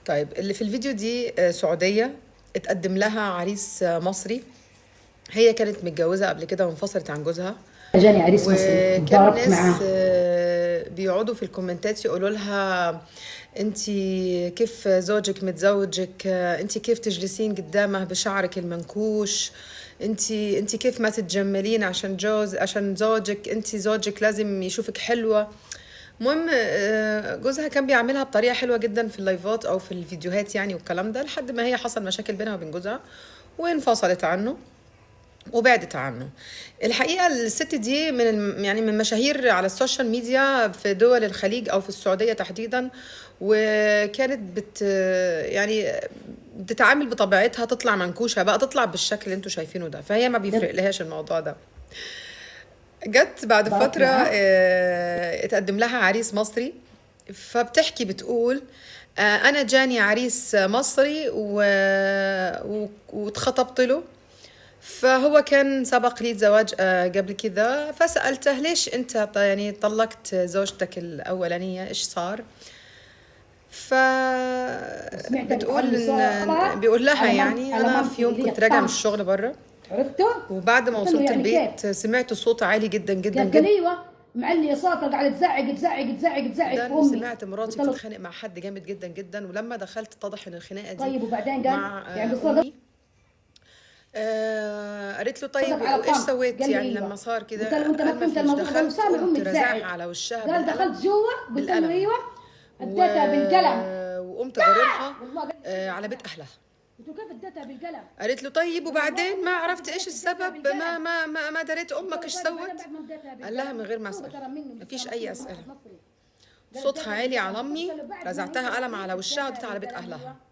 طيب اللي في الفيديو دي سعودية اتقدم لها عريس مصري. هي كانت متجوزة قبل كده وانفصلت عن جوزها، جاني عريس مصري وكانوا وتضاربت معاه. الناس بيقعدوا في الكومنتات يقولوا لها انتي كيف زوجك متزوجك، انتي كيف تجلسين قدامه بشعرك المنكوش، انتي كيف ما تتجملين عشان زوجك، انتي زوجك لازم يشوفك حلوة. المهم جوزها كان بيعملها بطريقة حلوة جدا في اللايفات او في الفيديوهات يعني، والكلام ده لحد ما هي حصل مشاكل بينها وبين جوزها وانفصلت عنه وبعدت عنه. الحقيقة الست دي يعني من مشاهير على السوشيال ميديا في دول الخليج أو في السعودية تحديدا، وكانت يعني بتتعامل بطبيعتها، تطلع منكوشة بقى، تطلع بالشكل اللي انتوا شايفينه ده، فهي ما بيفرق لهاش الموضوع ده. جت بعد ضربت فترة معاه. اتقدم لها عريس مصري، فبتحكي بتقول أنا جاني عريس مصري واتخطبت له، فهو كان سبق لي زواج قبل كذا، فسألته ليش أنت يعني طلقت زوجتك الأولانية، إيش صار؟ وسمعتها فبتقول بتعلي صوتها إن بيقول لها على يعني على أنا في مامتي يوم اللي هي كنت راجعة من الطنط. الشغل بره، عرفته؟ وبعد ما قلت له وصلت يعني كيف؟ البيت سمعت صوت عالي جدا جدا قال جدا. ايوه، معلي صوتها قاعده تزعق في امي. سمعت مراتي قلت له بتتخانق مع حد جامد جدا جدا، ولما دخلت اتضح ان الخناقه دي طيب، وبعدين قال مع يعني بالصدق امي. قالت له طيب على وايش طنط. سويت قال لي يعني لما ايوه. صار قلت كده؟ له انت ما قال ما فهمت فيش، الموضوع. قال له دخلت سامع قمت امي رزعها تزعق. على وشها قال بالقلم. دخلت جوا قلت له بالقلم ايوه. و... اديتها بالقلم. وقمت غرمها والله قال على بيت اهلها. قلت له كيف اديتها بالقلم؟ قالت له طيب قال والله وبعدين امي ما ما عرفت كانت ايش اديتها السبب، بالقلم. ما دريت قلت امك له ايش طيب وبعدين سوت؟ بعد ما اديتها قال لها بالقلم من غير ما توبه اسال، ترى منه ما مش فيش تعرفيه اي من اسئله. واحد مصري. قال صوتها اديتها عالي بالقلم. على قلت امي، له بعد ما رزعتها هي قلم على كيف وشها اديتها وديتها على بيت بالقلم اهلها. ايوه.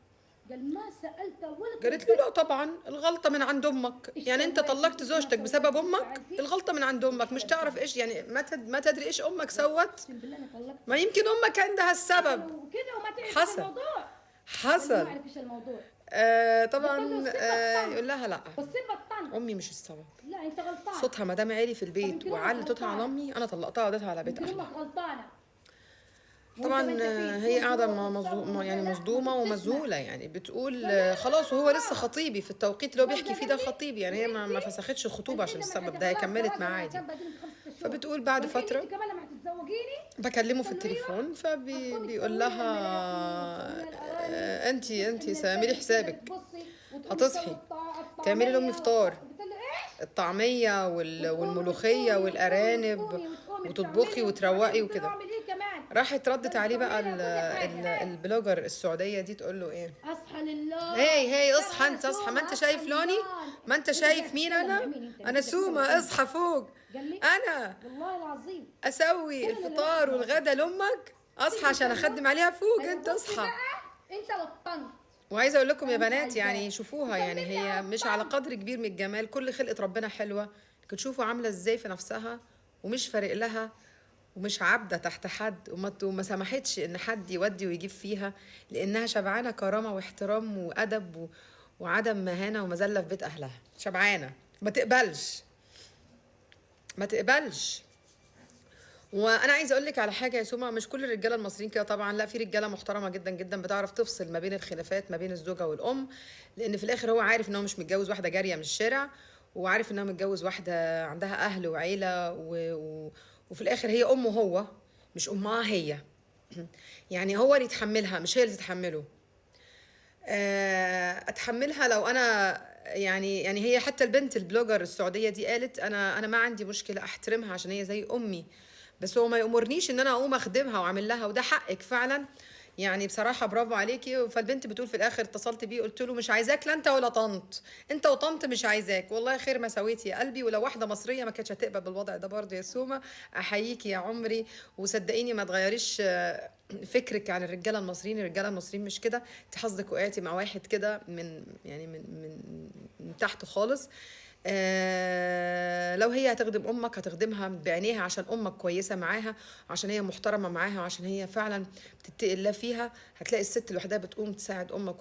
قال ما سالتها ولا قالت له كلمتها. لا طبعا الغلطة من عند أمك، ايش يعني أنت سويتي طلقت وايش ما زوجتك بسبب سويتي وايش أمك، فعلتي. الغلطة من عند أمك، مش وحلف تعرف بالله. إيش يعني ما تدري إيش أمك سوت. اقسم بالله انا طلقته. ما يمكن أمك عندها حصل السبب. وكذا وما تعرف ايش حصل الموضوع. قال لي ما حصل. اعرف ايش الموضوع. قلت له طبعا سيب الطن. يقول لها لا، وسيب الطن. أمي مش السبب. لا انت غلطان. صوتها ما دام عالي في طب البيت يمكن امك وعلي صوتها على غلطانه. أمي، أنا طلقتها وديتها على بيت يمكن أهلها. امك غلطانه. وانت ما طبعا انت فيه هي تقول قاعدة وتسوي يعني لا مصدومة المفروض تسمع. ومذهولة، يعني بتقول قال لا لا خلاص لا وهو لسه لا. خطيبي في التوقيت اللي هو قال بيحكي فيه ده زلمني. خطيبي، يعني هي ما وانتي فسختش الخطوبة انت عشان لما السبب الحكي ده، هي خلاص كملت معاه زواجنا عادي. كان بعدين ب5 شهور. فبتقول بعد والحين فترة انت كمان لما هتتزوجيني. بكلمه في قال له ايوه. التليفون هتقومي فبيقول تسوي لها لها الملافي وتسوي لها الارانب وتصحي انتي من سامري الفجر كده حسابك، تبصي وتقومي تسوي هتصحي تعملي لأمي الطعميه فطار، قلت له ايش؟ الطعمية والملوخية والأرانب، وتطبخي بتعملي وتفعلي. وتروقي قلت له وكده. اعمل ايه كمان؟ راحت ردت قال عليه بقى تسوي لها كل حاجه. البلوجر السعودية دي، تقول له ايه؟ اصحى لله. هي اصحى، ترى انت اصحى، ما سومه انت اصحى شايف لوني، لله. ما انت انت قاعد شايف مين تتكلم مع انا؟ مين انت؟ انا قاعد تتكلم سومة فين؟ اصحى فوق، قال لي انا والله العظيم. اسوي قال انا اللي راح الفطار اسمعه. والغدا لامك، اصحى عشان اخدم عليها فوق، ايوه انت بصي اصحى. بقى انت والطنط. وعايزه اقول لكم يا انا مش بنات عايزاه. يعني شوفوها، يعني مسميني على هي مش على الطنط. قدر كبير من الجمال، كل خلقه ربنا حلوه، لكن شوفوا عامله ازاي في نفسها ومش فارق لها، ومش عابده تحت حد، وما سمحتش ان حد يودي ويجيب فيها، لانها شبعانه كرامه واحترام وادب وعدم مهانه ومذله في بيت اهلها، شبعانه ما تقبلش، ما تقبلش. وانا عايزه اقول لك على حاجه يا سوما، مش كل الرجاله المصريين كده طبعا، لا، في رجاله محترمه جدا جدا بتعرف تفصل ما بين الخلافات ما بين الزوجه والام، لان في الاخر هو عارف ان هو مش متجوز واحده جاريه من الشارع، وعارف ان هو متجوز واحده عندها اهل وعيله وفي الاخر هي امه هو، مش امها هي. يعني هو اللي يتحملها مش هي اللي تتحمله. اتحملها لو انا يعني هي حتى البنت البلوجر السعوديه دي قالت انا ما عندي مشكله احترمها عشان هي زي امي، بس هو ما يأمرنيش ان انا اقوم اخدمها واعمل لها، وده حقك فعلا. يعني بصراحه برافو عليكي. فالبنت بتقول في الاخر اتصلت بيه قلت له مش عايزاك لا انت ولا طنط، انت وطنط مش عايزاك، والله خير ما سويتي يا قلبي. ولو واحده مصريه ما كانتش هتقبل بالوضع ده برضه يا سومه، احييكي يا عمري. وصدقيني ما تغيريش فكرك عن الرجاله المصريين، الرجاله المصريين مش كده، انت حظك وقعتي مع واحد كده من يعني من تحت خالص. لو هي هتخدم امك هتخدمها بعينيها عشان امك كويسه معاها، عشان هي محترمه معاها، وعشان هي فعلا بتتقي الله فيها. هتلاقي الست لوحدها بتقوم تساعد امك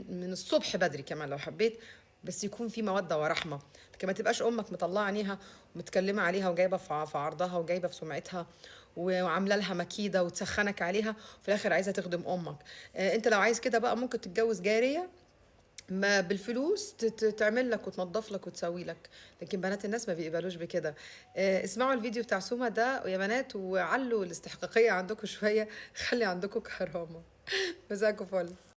من الصبح بدري كمان لو حبيت، بس يكون في موده ورحمه. لكن ما تبقاش امك مطلعه عينيها ومتكلمه عليها وجايبه في عرضها وجايبه في سمعتها وعامله لها مكيده وتسخنك عليها، وفي الاخر عايزه تخدم امك. انت لو عايز كده بقى ممكن تتجوز جاريه، ما بالفلوس تعمل لك وتنظف لك وتسوي لك. لكن بنات الناس ما بيقبلوش بكده. اسمعوا الفيديو بتاع سوما ده يا بنات، وعلوا الاستحقاقيه عندكم شويه، خلي عندكم كرامه. مساكوا فل.